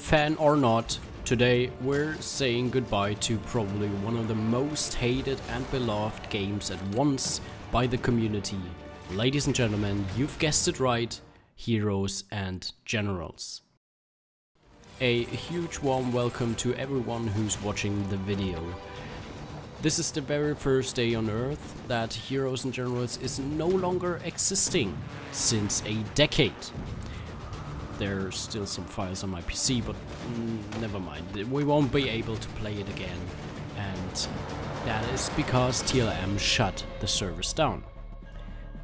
fan or not, today we're saying goodbye to probably one of the most hated and beloved games at once by the community. Ladies and gentlemen, you've guessed it right, Heroes and Generals. A huge warm welcome to everyone who's watching the video. This is the very first day on Earth that Heroes and Generals is no longer existing since a decade. There's still some files on my PC, but never mind. We won't be able to play it again, and that is because TLM shut the servers down.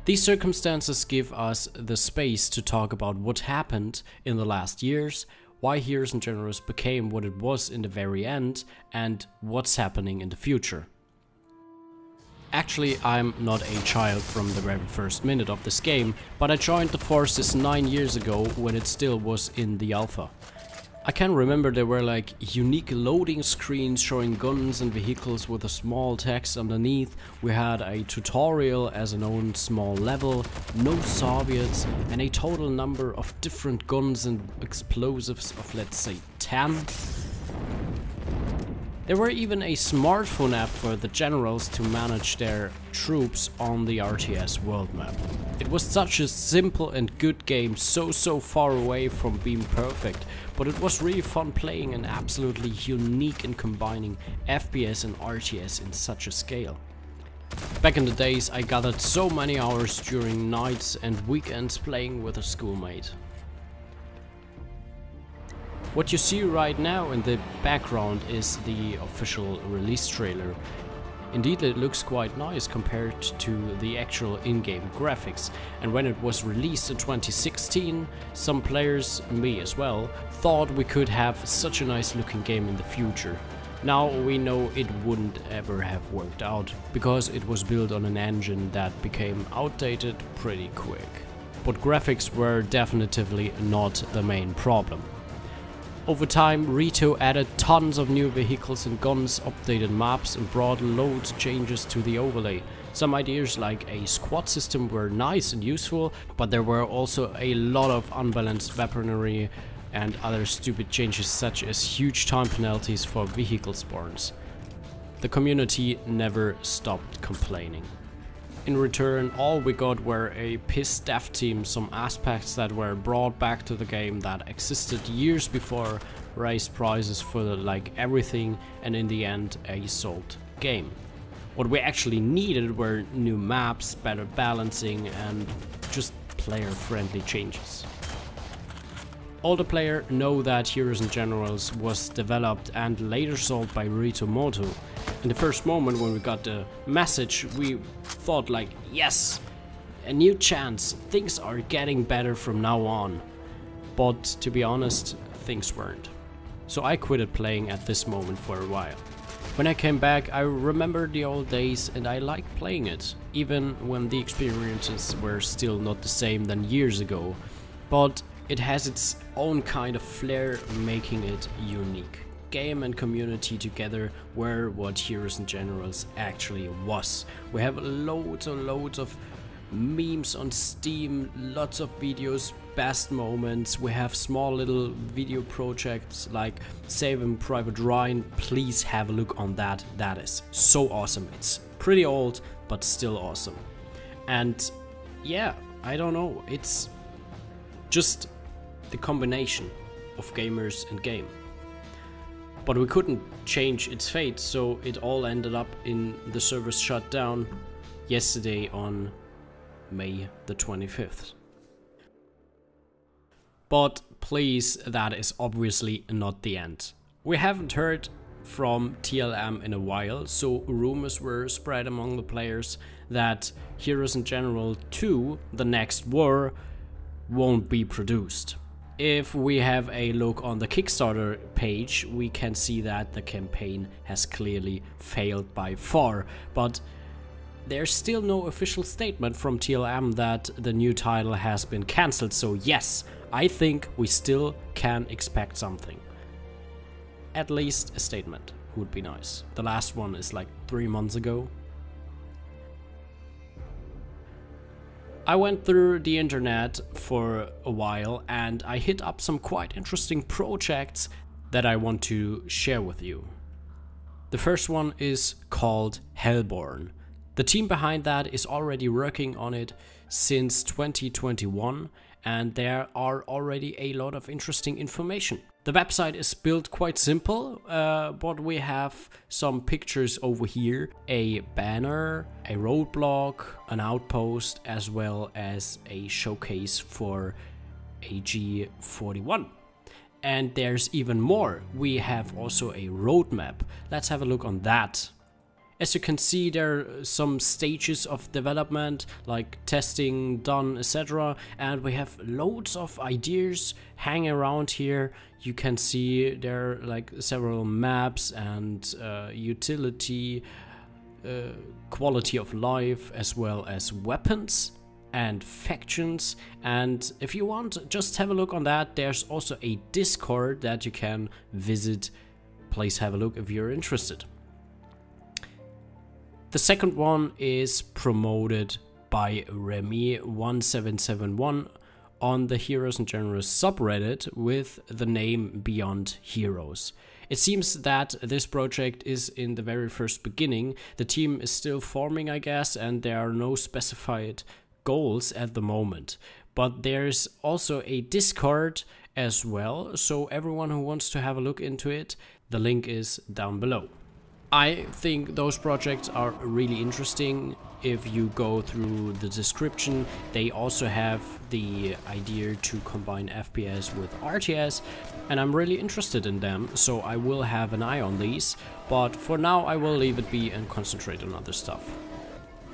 These circumstances give us the space to talk about what happened in the last years, why Heroes and Generals became what it was in the very end, and what's happening in the future. Actually, I'm not a child from the very first minute of this game, but I joined the forces 9 years ago when it still was in the alpha. I can remember there were like unique loading screens showing guns and vehicles with a small text underneath. We had a tutorial as an own small level, no Soviets, and a total number of different guns and explosives of, let's say, 10. There were even a smartphone app for the generals to manage their troops on the RTS world map. It was such a simple and good game, so far away from being perfect, but it was really fun playing and absolutely unique in combining FPS and RTS in such a scale. Back in the days I gathered so many hours during nights and weekends playing with a schoolmate. What you see right now in the background is the official release trailer. Indeed, it looks quite nice compared to the actual in-game graphics, and when it was released in 2016, some players, me as well, thought we could have such a nice looking game in the future. Now we know it wouldn't ever have worked out, because it was built on an engine that became outdated pretty quick. But graphics were definitively not the main problem. Over time, Rito added tons of new vehicles and guns, updated maps, and brought loads of changes to the overlay. Some ideas like a squad system were nice and useful, but there were also a lot of unbalanced weaponry and other stupid changes such as huge time penalties for vehicle spawns. The community never stopped complaining. In return, all we got were a pissed dev team, some aspects that were brought back to the game that existed years before, raised prices for like everything, and in the end a sold game. What we actually needed were new maps, better balancing, and just player-friendly changes. All the players know that Heroes and Generals was developed and later sold by Rito Moto. In the first moment when we got the message, we thought like, yes, a new chance, things are getting better from now on. But to be honest, things weren't. So I quitted playing at this moment for a while. When I came back, I remembered the old days and I liked playing it, even when the experiences were still not the same than years ago. But it has its own kind of flair, making it unique. Game and community together were what Heroes and Generals actually was. We have loads and loads of memes on Steam, lots of videos, best moments. We have small little video projects like Saving Private Ryan. Please have a look on that. That is so awesome. It's pretty old, but still awesome. And yeah, I don't know, it's just the combination of gamers and game. But we couldn't change its fate, so it all ended up in the servers shut down yesterday on May the 25th. But please, that is obviously not the end. We haven't heard from TLM in a while, so rumors were spread among the players that Heroes and General 2, the next war, won't be produced. If we have a look on the Kickstarter page, we can see that the campaign has clearly failed by far, but there's still no official statement from TLM that the new title has been cancelled, so yes, I think we still can expect something. At least a statement would be nice. The last one is like 3 months ago. I went through the internet for a while and I hit up some quite interesting projects that I want to share with you. The first one is called Hellborne. The team behind that is already working on it since 2021 and there are already a lot of interesting information. The website is built quite simple, but we have some pictures over here, a banner, a roadblock, an outpost, as well as a showcase for AG41. And there's even more. We have also a roadmap. Let's have a look on that. As you can see, there are some stages of development, like testing done, etc. And we have loads of ideas hanging around here. You can see there are like several maps and utility, quality of life, as well as weapons and factions. And if you want, just have a look on that. There's also a Discord that you can visit. Please have a look if you're interested. The second one is promoted by Remy1771 on the Heroes and Generals subreddit with the name Beyond Heroes. It seems that this project is in the very first beginning. The team is still forming, I guess, and there are no specified goals at the moment. But there's also a Discord as well, so everyone who wants to have a look into it, the link is down below. I think those projects are really interesting. If you go through the description, they also have the idea to combine FPS with RTS, and I'm really interested in them, so I will have an eye on these, but for now I will leave it be and concentrate on other stuff.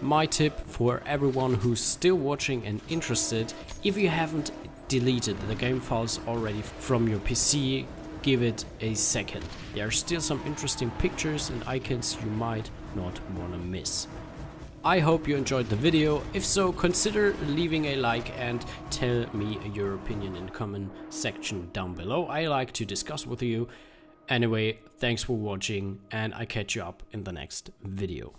My tip for everyone who's still watching and interested, if you haven't deleted the game files already from your PC, give it a second. There are still some interesting pictures and icons you might not want to miss. I hope you enjoyed the video. If so, consider leaving a like and tell me your opinion in the comment section down below. I like to discuss with you. Anyway, thanks for watching and I catch you up in the next video.